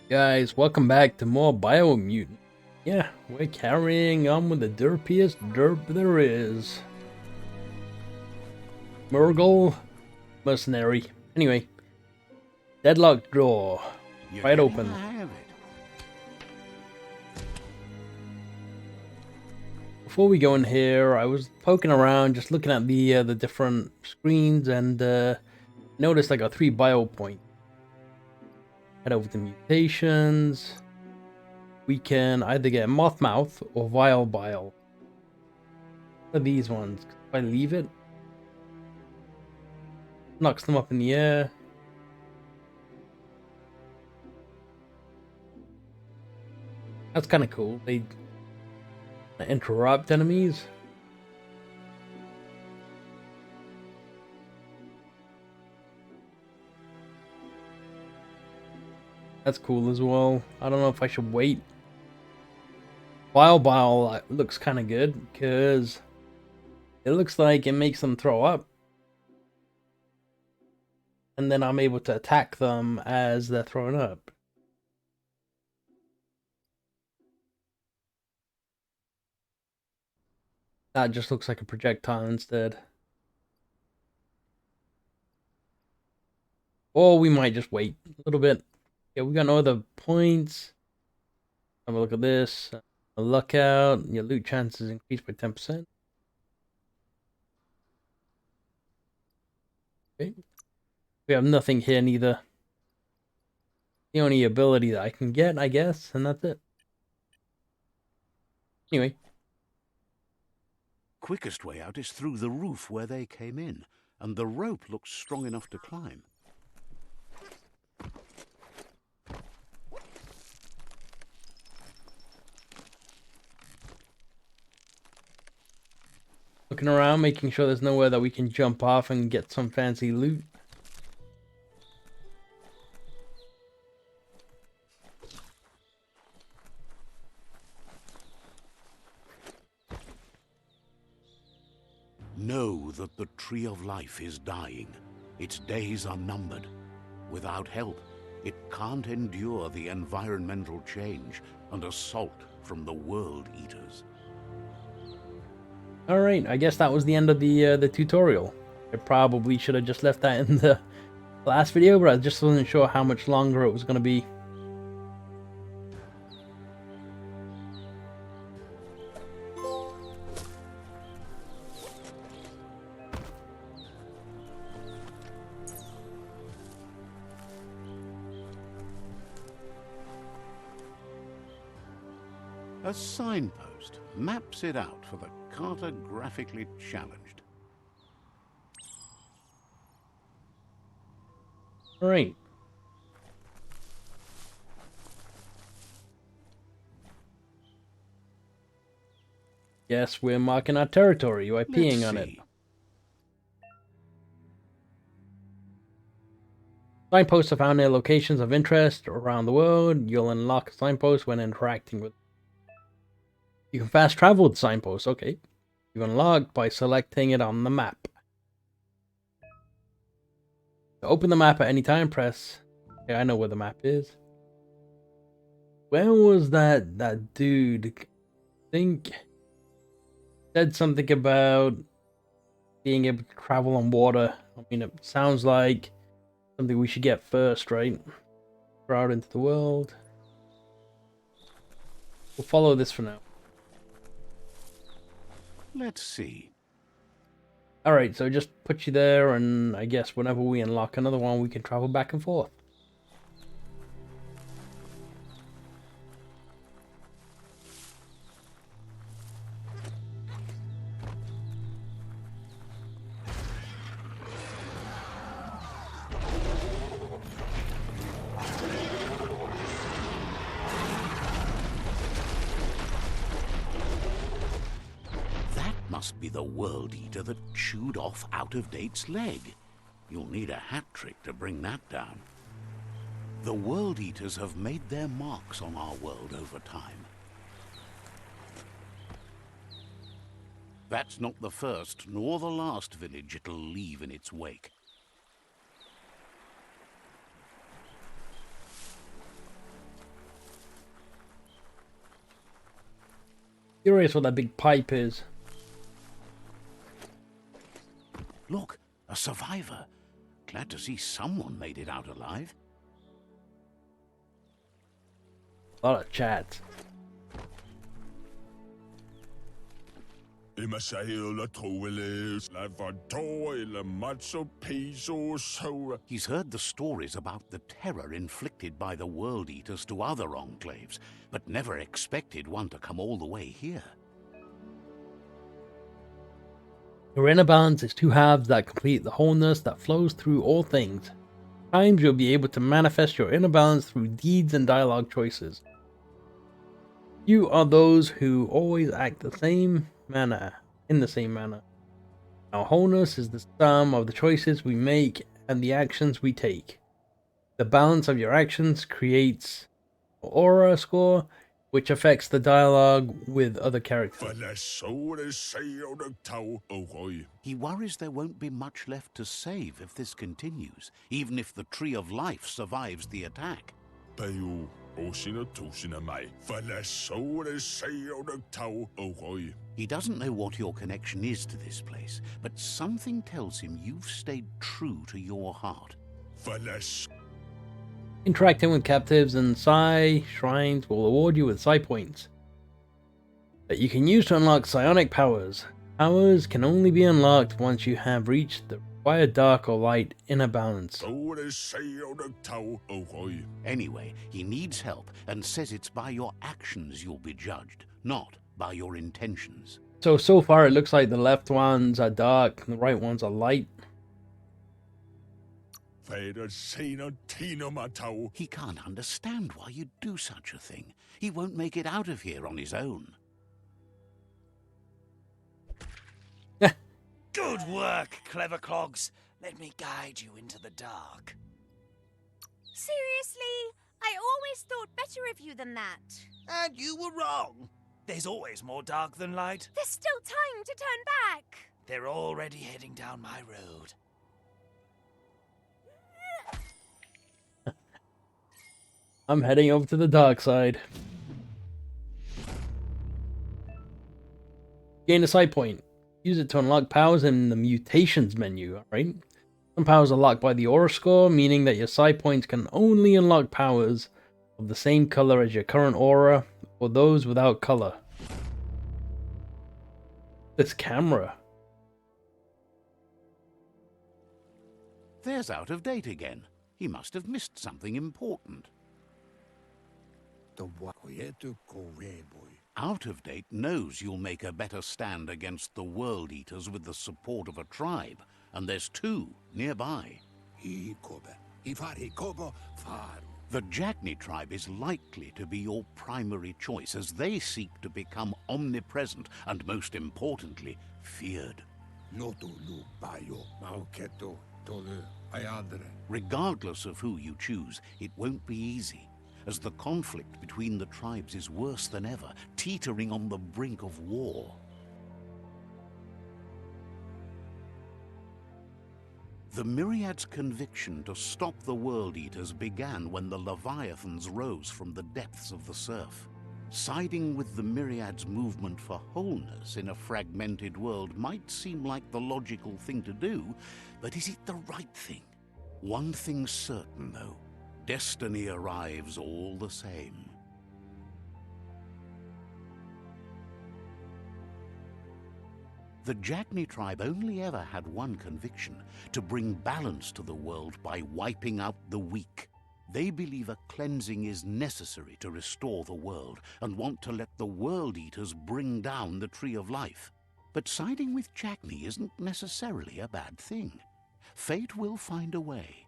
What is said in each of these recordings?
Guys, welcome back to more Biomutant. Yeah, we're carrying on with the derpiest derp there is. Murgle Mercenary. Anyway, deadlock drawer. You're Right getting open. the hang of it. Before we go in here, I was poking around, just looking at the different screens, and noticed I got 3 bio points. Head over to Mutations. We can either get Moth Mouth or Vile Bile. What are these ones? If I leave it, knocks them up in the air. That's kind of cool. They interrupt enemies. That's cool as well. I don't know if I should wait. Bile looks kind of good because it looks like it makes them throw up. And then I'm able to attack them as they're throwing up. That just looks like a projectile instead. Or we might just wait a little bit. Yeah, we got no other points. Have a look at this. A lookout. Your loot chances increased by 10%. Okay. We have nothing here neither. The only ability that I can get, I guess, and that's it. Anyway. Quickest way out is through the roof where they came in, and the rope looks strong enough to climb. Looking around, making sure there's nowhere that we can jump off and get some fancy loot. Know that the tree of life is dying. Its days are numbered. Without help, it can't endure the environmental change and assault from the world eaters. Alright, I guess that was the end of the tutorial. I probably should have just left that in the last video, but I just wasn't sure how much longer it was going to be. A signpost maps it out for the cartographically challenged. Alright. Guess we're marking our territory by peeing on it. Signposts are found near locations of interest around the world. You'll unlock a signpost when interacting with. You can fast travel with signposts, okay. You unlock by selecting it on the map. To open the map at any time, press. Okay, I know where the map is. Where was that dude? I think said something about being able to travel on water. I mean, it sounds like something we should get first, right? We're out into the world. We'll follow this for now. Let's see. Alright, so just put you there, and I guess whenever we unlock another one, we can travel back and forth. Must be the world eater that chewed off Out-of-Date's leg. You'll need a hat trick to bring that down. The world eaters have made their marks on our world over time. That's not the first nor the last village it'll leave in its wake. Curious what that big pipe is. Look, a survivor. Glad to see someone made it out alive. A lot of chat. He's heard the stories about the terror inflicted by the World Eaters to other enclaves, but never expected one to come all the way here. Your inner balance is two halves that complete the wholeness that flows through all things. At times you'll be able to manifest your inner balance through deeds and dialogue choices. You are those who always act the same manner, in the same manner. Our wholeness is the sum of the choices we make and the actions we take. The balance of your actions creates an aura score, which affects the dialogue with other characters. He worries there won't be much left to save if this continues, even if the Tree of Life survives the attack. He doesn't know what your connection is to this place, but something tells him you've stayed true to your heart. Interacting with captives and psi shrines will award you with psi points that you can use to unlock psionic powers. Powers can only be unlocked once you have reached the required dark or light inner balance. Anyway, he needs help and says it's by your actions you'll be judged, not by your intentions. So far it looks like the left ones are dark and the right ones are light. He can't understand why you'd do such a thing. He won't make it out of here on his own. Good work, clever clogs. Let me guide you into the dark. Seriously? I always thought better of you than that. And you were wrong. There's always more dark than light. There's still time to turn back. They're already heading down my road. I'm heading over to the dark side. Gain a sight point. Use it to unlock powers in the Mutations menu, alright? Some powers are locked by the aura score, meaning that your sight points can only unlock powers of the same color as your current aura, or those without color. This camera. There's Out of Date again. He must have missed something important. Out of Date knows you'll make a better stand against the World Eaters with the support of a tribe, and there's two nearby. The Jagni tribe is likely to be your primary choice as they seek to become omnipresent and, most importantly, feared. Regardless of who you choose, it won't be easy, as the conflict between the tribes is worse than ever, teetering on the brink of war. The Myriad's conviction to stop the World Eaters began when the Leviathans rose from the depths of the surf. Siding with the Myriad's movement for wholeness in a fragmented world might seem like the logical thing to do, but is it the right thing? One thing's certain, though. Destiny arrives all the same. The Jagni tribe only ever had one conviction: to bring balance to the world by wiping out the weak. They believe a cleansing is necessary to restore the world and want to let the World Eaters bring down the Tree of Life. But siding with Jagni isn't necessarily a bad thing. Fate will find a way.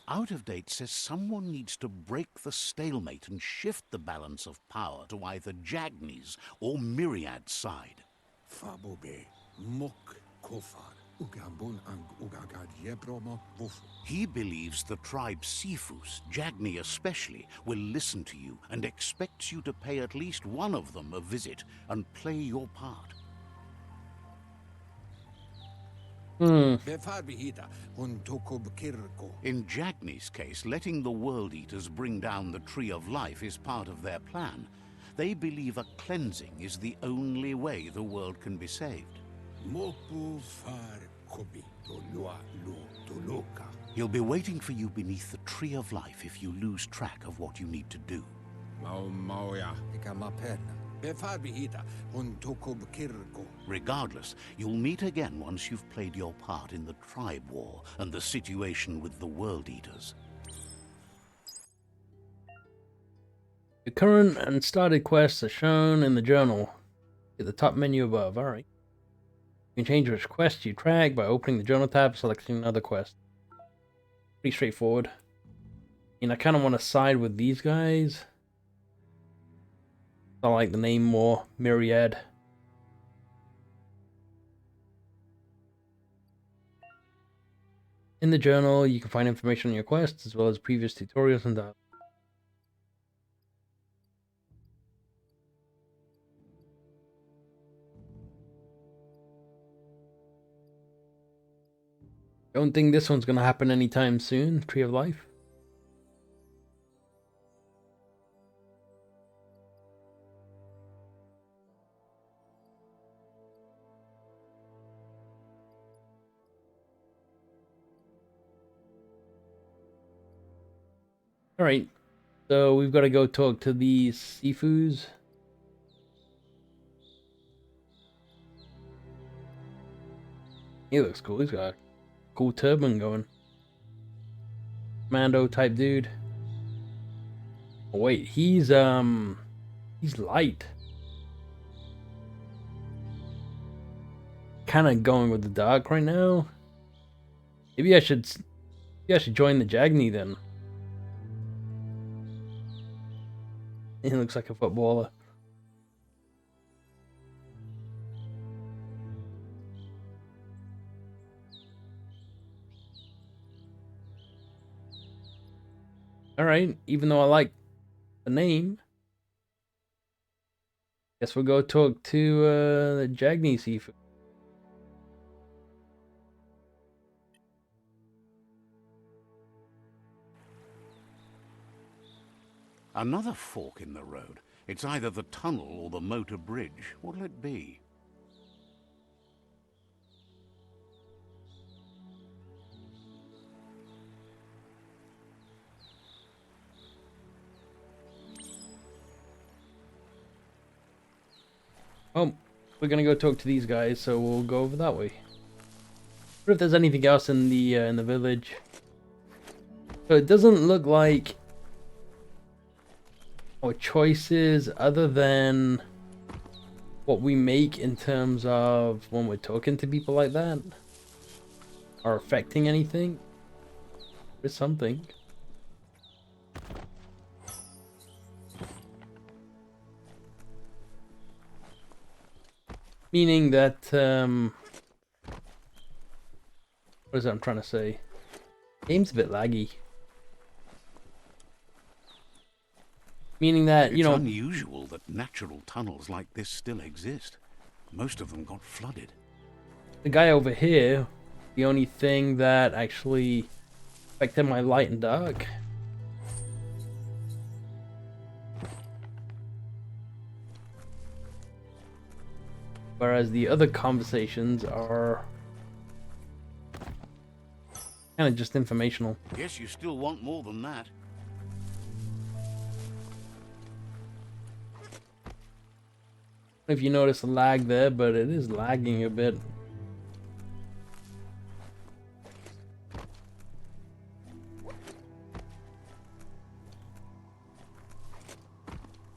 Out of Date says someone needs to break the stalemate and shift the balance of power to either Jagni's or Myriad's side. He believes the tribe Sifus, Jagni especially, will listen to you and expects you to pay at least one of them a visit and play your part. Hmm. In Jagni's case, letting the World Eaters bring down the Tree of Life is part of their plan. They believe a cleansing is the only way the world can be saved. He'll be waiting for you beneath the Tree of Life if you lose track of what you need to do. Regardless, you'll meet again once you've played your part in the tribe war and the situation with the World Eaters. The current and started quests are shown in the journal at the top menu above. Alright. You can change which quest you track by opening the journal tab and selecting another quest. Pretty straightforward. And I kind of want to side with these guys. I like the name more, Myriad. In the journal, you can find information on your quests, as well as previous tutorials and dialogue. Don't think this one's gonna happen anytime soon, Tree of Life. Alright, so we've got to go talk to these Sifus. He looks cool, he's got a cool turban going. Commando type dude. Oh, wait, he's light. Kind of going with the dark right now. Maybe I should join the Jagni then. He looks like a footballer. Alright, even though I like the name, guess we'll go talk to the Jagni Sifu. Another fork in the road. It's either the tunnel or the motor bridge. What'll it be? Oh, we're gonna go talk to these guys, so we'll go over that way. What if there's anything else in the village? So it doesn't look like our choices, other than what we make in terms of when we're talking to people like that, are affecting anything. There's something. Meaning that, what is that I'm trying to say? Game's a bit laggy. Meaning that, you know... It's unusual that natural tunnels like this still exist. Most of them got flooded. The guy over here, the only thing that actually affected my light and dark. Whereas the other conversations are kind of just informational. Guess you still want more than that. If you notice the lag there, but it is lagging a bit.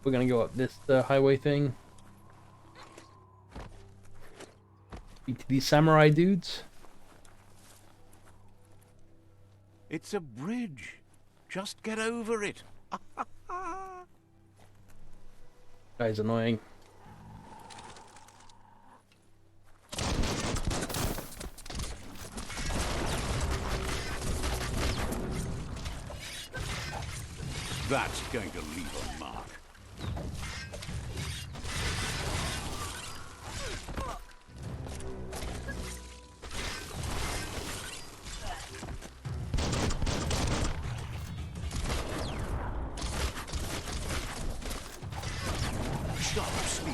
We're gonna go up this highway thing. Speak to these samurai dudes. It's a bridge. Just get over it. Guy's annoying. That's going to leave a mark. Sharp speed.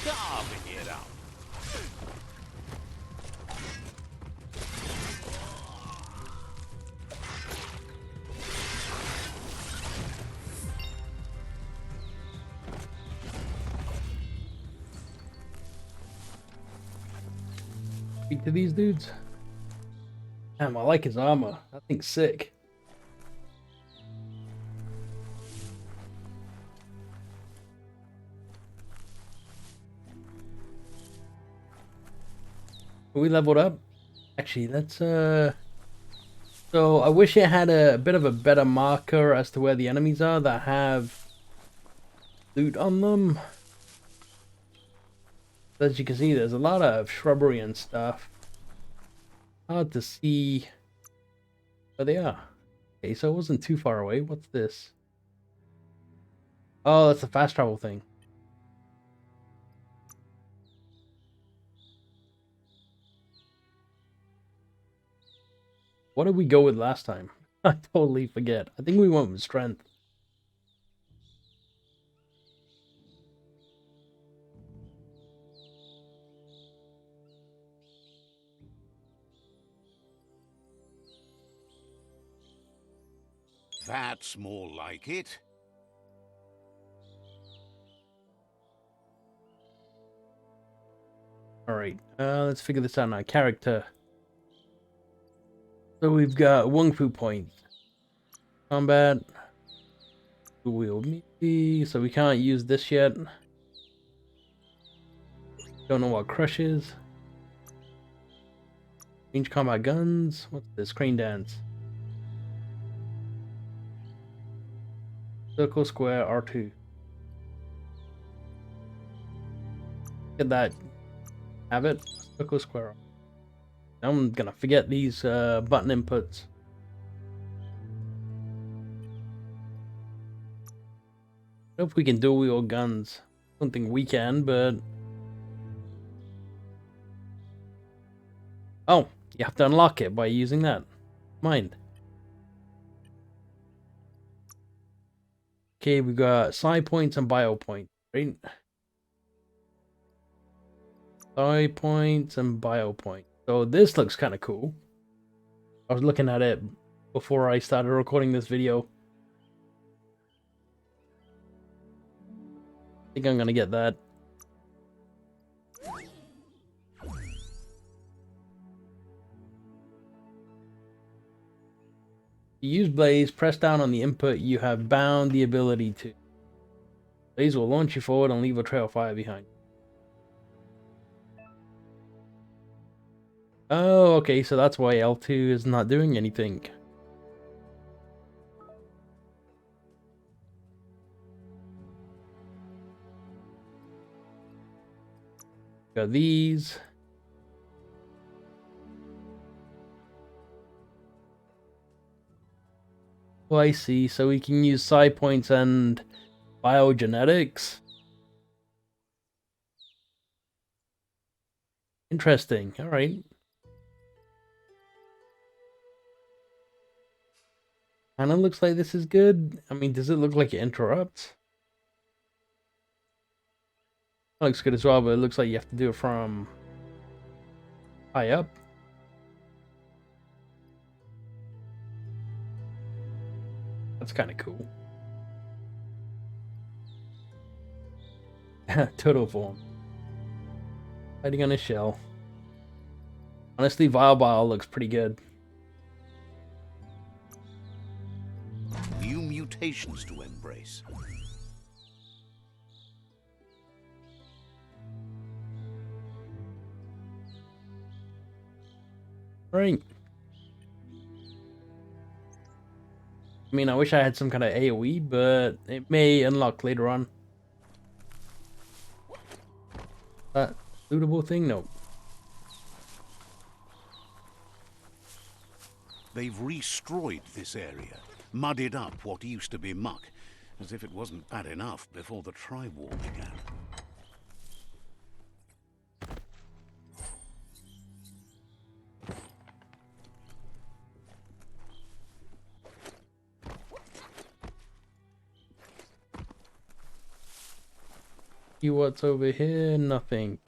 Carving it out. Speak to these dudes. Damn, I like his armor. That thing's sick. We leveled up. Actually, let's so I wish it had a bit of a better marker as to where the enemies are that have loot on them. As you can see, there's a lot of shrubbery and stuff. Hard to see where they are. Okay, so it wasn't too far away. What's this? Oh, that's the fast travel thing. What did we go with last time? I totally forget. I think we went with strength. That's more like it. Alright, let's figure this out now. Character. So we've got Wung Fu points. Combat. Wield me. So we can't use this yet. Don't know what Crush is. Range combat guns. What's this? Crane dance. Circle, square, R2. Get that. Have it. Circle, square. I'm gonna forget these button inputs. I don't know if we can dual wield guns. I don't think we can, but oh, you have to unlock it by using that. Mind. Okay, we got psi points and bio points, right? Psi points and bio points. So this looks kind of cool. I was looking at it before I started recording this video. I think I'm gonna get that. Use Blaze, press down on the input you have bound the ability to. Blaze will launch you forward and leave a trail of fire behind. Oh, okay, so that's why L2 is not doing anything. Got these. Oh, I see. So we can use psi points and biogenetics. Interesting. All right. Kind of looks like this is good. I mean, does it look like it interrupts? That looks good as well, but it looks like you have to do it from high up. That's kind of cool. Turtle form. Hiding on his shell. Honestly, Vile looks pretty good. New mutations to embrace. Right. I mean, I wish I had some kind of AoE, but it may unlock later on. That suitable thing? Nope. They've destroyed this area, muddied up what used to be muck, as if it wasn't bad enough before the tribe war began. See what's over here? Nothing.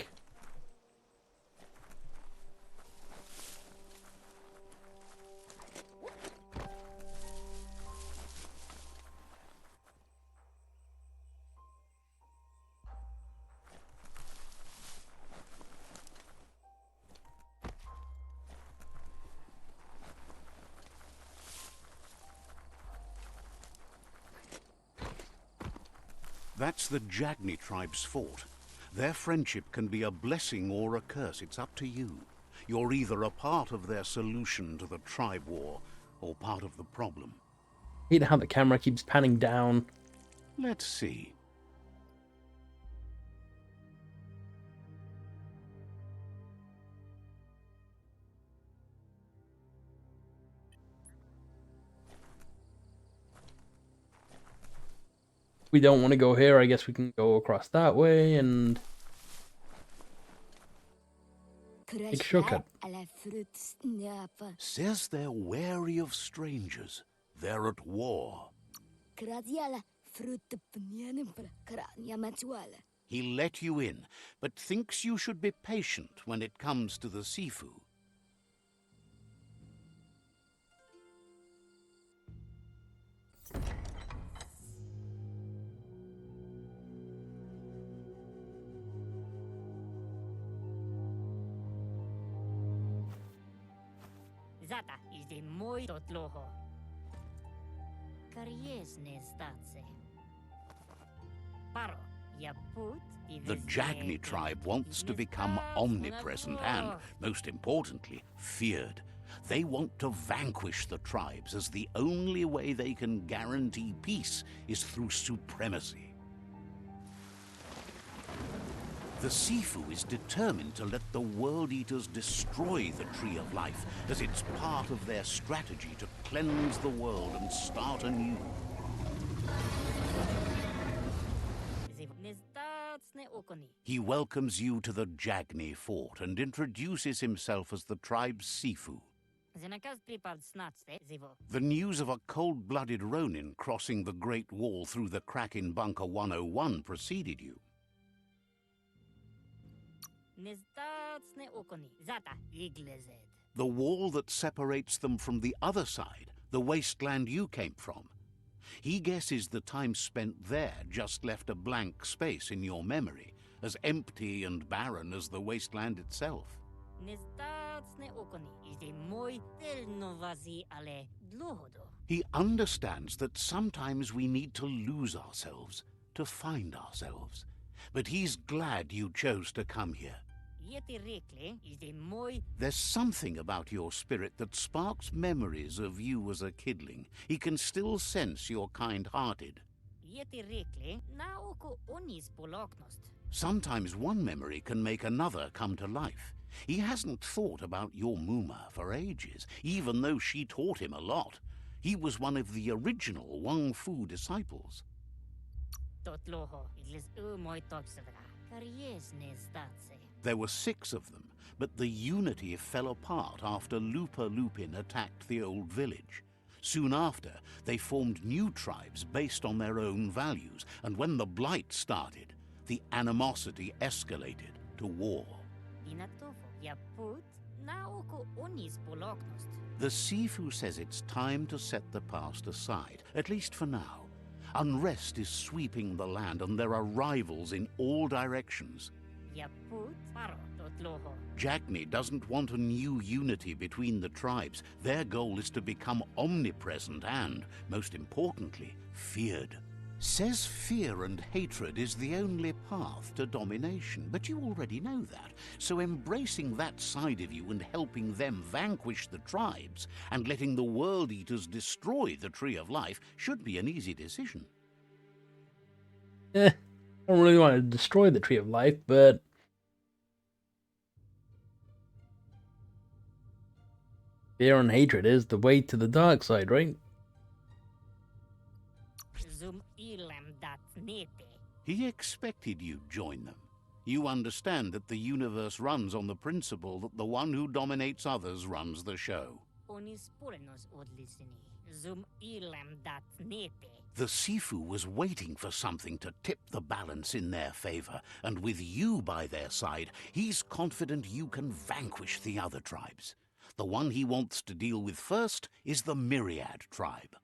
That's the Jagni tribe's fort. Their friendship can be a blessing or a curse. It's up to you. You're either a part of their solution to the tribe war, or part of the problem. I hate how the camera keeps panning down. Let's see. We don't want to go here. I guess we can go across that way and take a shortcut. Says they're wary of strangers. They're at war. He let you in, but thinks you should be patient when it comes to the Sifu. Zata is the moi totloho. Kariesne stace. Paro, ya put The Jagni tribe wants to become omnipresent and, most importantly, feared. They want to vanquish the tribes, as the only way they can guarantee peace is through supremacy. The Sifu is determined to let the World Eaters destroy the Tree of Life, as it's part of their strategy to cleanse the world and start anew. He welcomes you to the Jagni fort and introduces himself as the tribe's Sifu. The news of a cold-blooded Ronin crossing the Great Wall through the crack in Bunker 101 preceded you. The wall that separates them from the other side, the wasteland you came from. He guesses the time spent there just left a blank space in your memory, as empty and barren as the wasteland itself. He understands that sometimes we need to lose ourselves to find ourselves, but he's glad you chose to come here. There's something about your spirit that sparks memories of you as a kidling. He can still sense you're kind-hearted. Sometimes one memory can make another come to life. He hasn't thought about your Muma for ages, even though she taught him a lot. He was one of the original Wang Fu disciples. There were 6 of them, but the unity fell apart after Lupa Lupin attacked the old village. Soon after, they formed new tribes based on their own values, and when the Blight started, the animosity escalated to war. The Sifu says it's time to set the past aside, at least for now. Unrest is sweeping the land, and there are rivals in all directions. Jagni doesn't want a new unity between the tribes. Their goal is to become omnipresent and, most importantly, feared. Says fear and hatred is the only path to domination, but you already know that. So embracing that side of you and helping them vanquish the tribes and letting the World Eaters destroy the Tree of Life should be an easy decision. I don't really want to destroy the Tree of Life, but Fear and hatred is the way to the dark side, right? Zum ilem dat nete. He expected you'd join them. You understand that the universe runs on the principle that the one who dominates others runs the show. Onis porenos odlisini. Zum ilem dat nete. The Sifu was waiting for something to tip the balance in their favor, and with you by their side, he's confident you can vanquish the other tribes. The one he wants to deal with first is the Myriad tribe.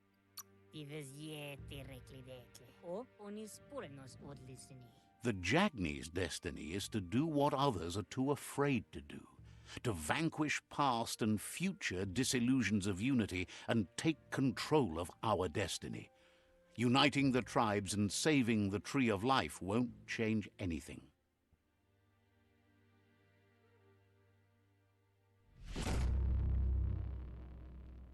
Dives yete reclidekle. O onis porenos odlisini. The Jagni's destiny is to do what others are too afraid to do. To vanquish past and future disillusions of unity and take control of our destiny. Uniting the tribes and saving the Tree of Life won't change anything.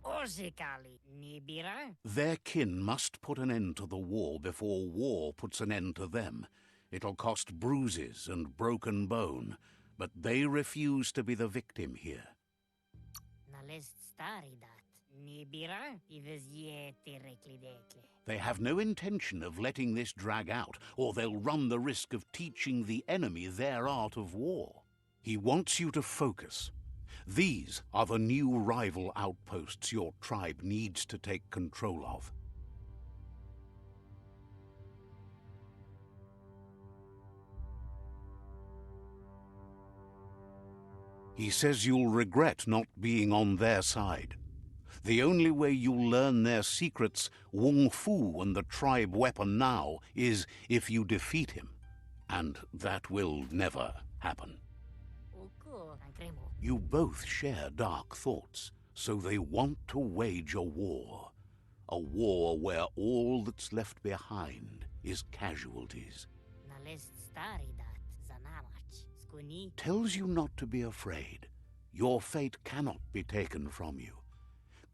Orzikali nibira. Their kin must put an end to the war before war puts an end to them. It'll cost bruises and broken bone, but they refuse to be the victim here. Nalest staridat. Nibira. Dives yete reclidekle. They have no intention of letting this drag out, or they'll run the risk of teaching the enemy their art of war. He wants you to focus. These are the new rival outposts your tribe needs to take control of. He says you'll regret not being on their side. The only way you'll learn their secrets, Wung Fu and the tribe weapon now, is if you defeat him. And that will never happen. Oko ankremo. You both share dark thoughts, so they want to wage a war. A war where all that's left behind is casualties. Nalest staridat. Zanamach. Skuni. Tells you not to be afraid. Your fate cannot be taken from you.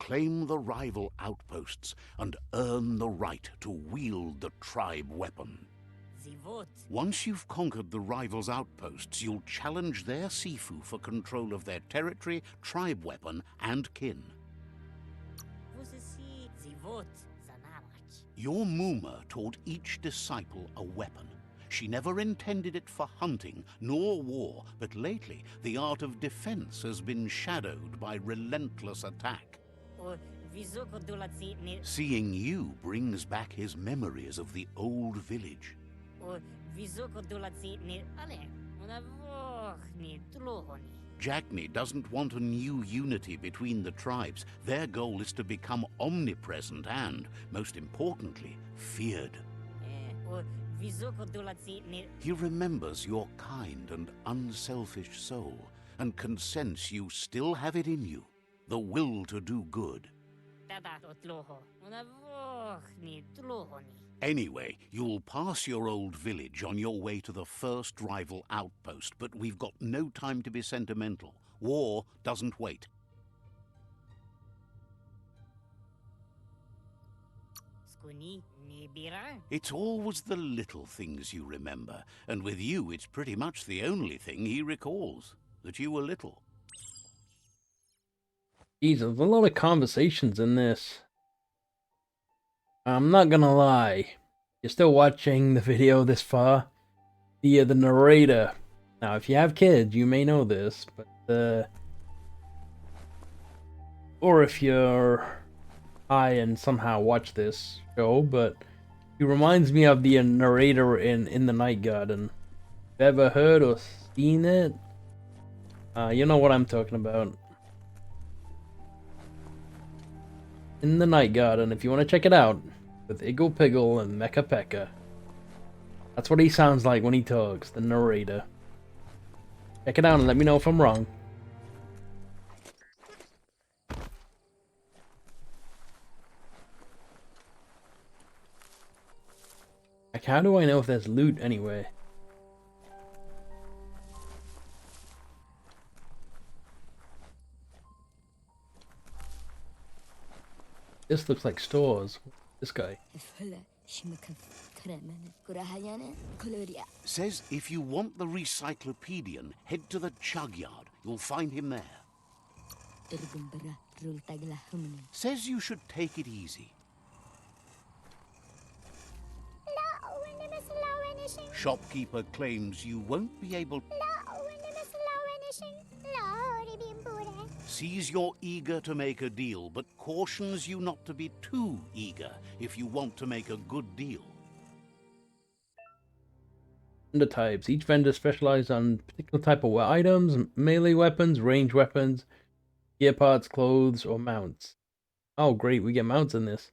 Claim the rival outposts and earn the right to wield the tribe weapon. Zivot. Once you've conquered the rivals' outposts, you'll challenge their Sifu for control of their territory, tribe weapon, and kin. Vusisi. Zivot. Zanamach. Your Muma taught each disciple a weapon. She never intended it for hunting nor war, but lately the art of defense has been shadowed by relentless attack. O visoko dolatsi ni. Seeing you brings back his memories of the old village. O visoko dolatsi ni. Ale. Unavoch ni tlohoni. Jagni doesn't want a new unity between the tribes. Their goal is to become omnipresent and, most importantly, feared. O visoko dolatsi ni. He remembers your kind and unselfish soul and can sense you still have it in you, the will to do good. Tadat o tloho. Unavoch ni tlohoni. Anyway, you'll pass your old village on your way to the first rival outpost, but we've got no time to be sentimental. War doesn't wait. Skuni nibira. It's always the little things you remember, and with you it's pretty much the only thing he recalls, that you were little. Jesus, there's a lot of conversations in this. I'm not gonna lie. You're still watching the video this far. The narrator. Now, if you have kids, you may know this, but or if you're high and somehow watch this show, but he reminds me of the narrator in The Night Garden. If you ever heard or seen it, you know what I'm talking about. In The Night Garden, if you want to check it out, with Iggle Piggle and Mecha Pekka. That's what he sounds like when he talks, the narrator. Check it out and let me know if I'm wrong. Like, how do I know if there's loot anyway? This looks like stores. This guy. Says if you want the Recyclopedian, head to the Chug Yard. You'll find him there. Says you should take it easy. Shopkeeper claims you won't be able. Sees you're eager to make a deal, but cautions you not to be too eager if you want to make a good deal. Vendor types. Each vendor specializes on particular type of items, melee weapons, range weapons, gear parts, clothes, or mounts. Oh great, we get mounts in this.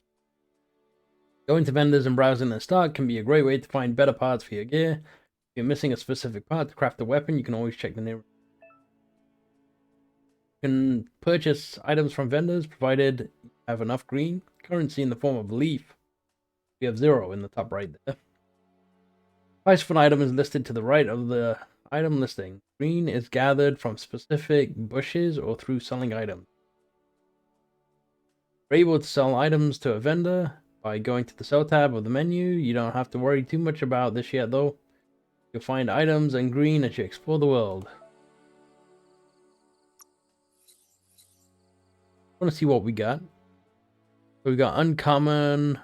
Going to vendors and browsing their stock can be a great way to find better parts for your gear. If you're missing a specific part to craft a weapon, you can always check the nearest. You can purchase items from vendors provided you have enough green currency in the form of leaf. We have 0 in the top right there. Price for an item is listed to the right of the item listing. Green is gathered from specific bushes or through selling items. You're able to sell items to a vendor by going to the sell tab of the menu. You don't have to worry too much about this yet though. You'll find items and green as you explore the world. I want to see what we got. So we got uncommon.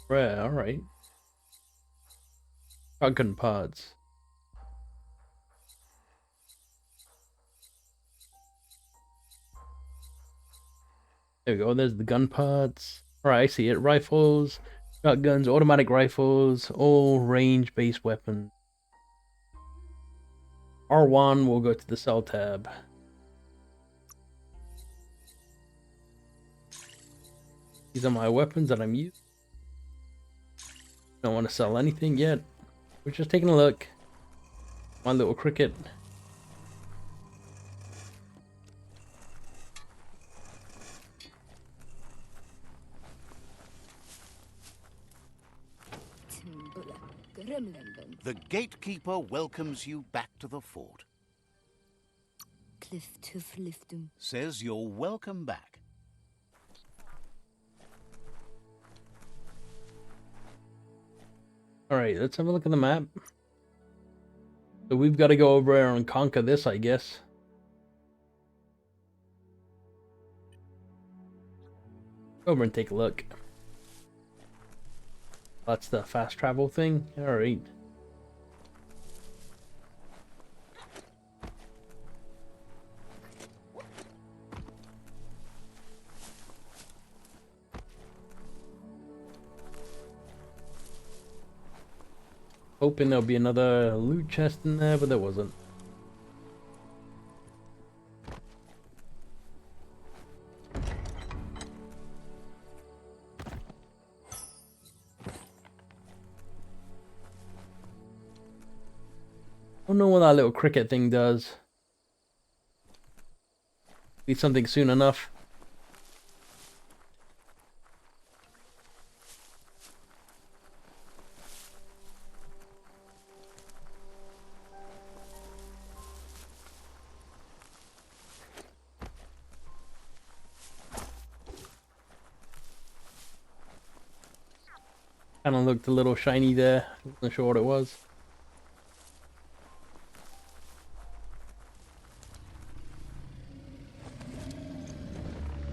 Rare, alright. Shotgun parts. There we go, there's the gun parts. Alright, I see it. Rifles, shotguns, automatic rifles, all range-based weapons. R1 will go to the sell tab. These are my weapons that I'm using. Don't want to sell anything yet. We're just taking a look. My little cricket. The gatekeeper welcomes you back to the fort. Says you're welcome back. Alright, let's have a look at the map. So we've got to go over there and conquer this, I guess. Go over and take a look. That's the fast travel thing. Alright. Hoping there'll be another loot chest in there, but there wasn't. I don't know what that little cricket thing does. Be something soon enough. Kind of looked a little shiny there. Wasn't sure what it was.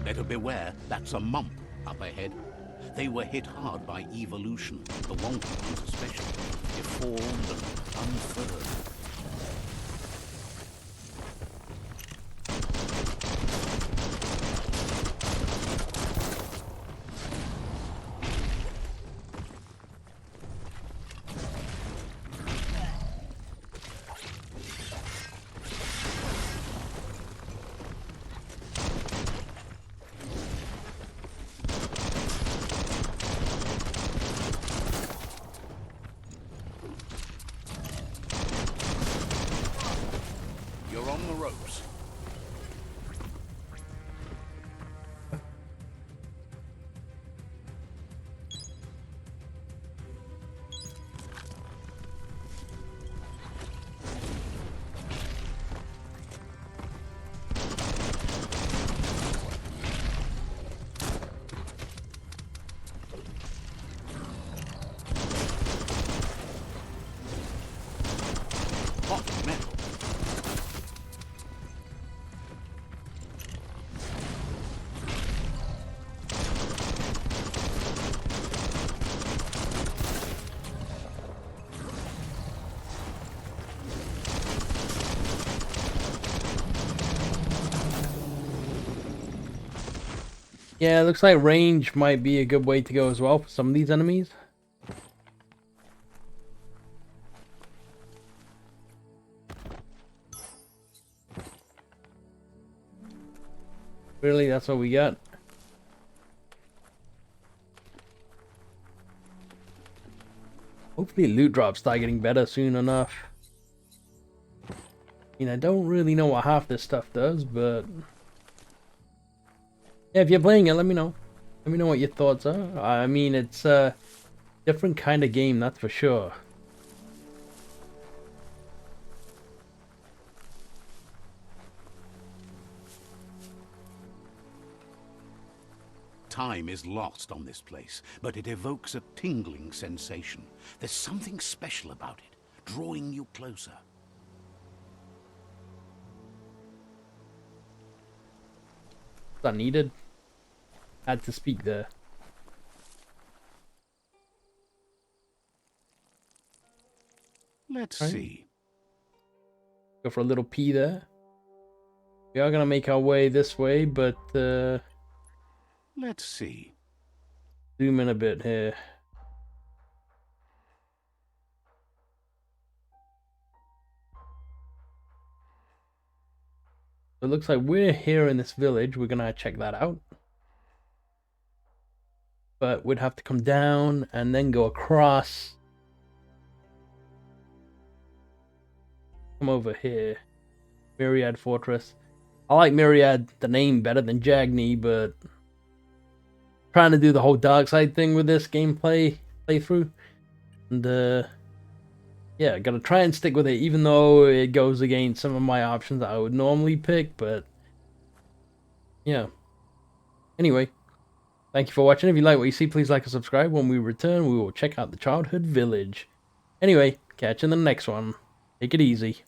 Better beware, that's a mump up ahead. They were hit hard by evolution, the wanted ones especially, deformed and unfurled. You're on the ropes. Yeah, it looks like range might be a good way to go as well for some of these enemies. Really, that's what we got? Hopefully loot drops start getting better soon enough. I mean, I don't really know what half this stuff does, but... yeah, if you're playing it, let me know. Let me know what your thoughts are. I mean, it's a different kind of game, that's for sure. Time is lost on this place, but it evokes a tingling sensation. There's something special about it, drawing you closer. Is that needed? Had to speak there. Let's Right. see. Go for a little pee there. We are gonna make our way this way, but Let's see. zoom in a bit here. It looks like we're here in this village. We're gonna check that out. But we'd have to come down and then go across. Come over here. Myriad Fortress. I like Myriad, the name, better than Jagni, but trying to do the whole dark side thing with this gameplay playthrough. And yeah, gotta try and stick with it, even though it goes against some of my options that I would normally pick, but yeah. Anyway, thank you for watching. If you like what you see, please like and subscribe. When we return, we will check out the childhood village. Anyway, catch you in the next one. Take it easy.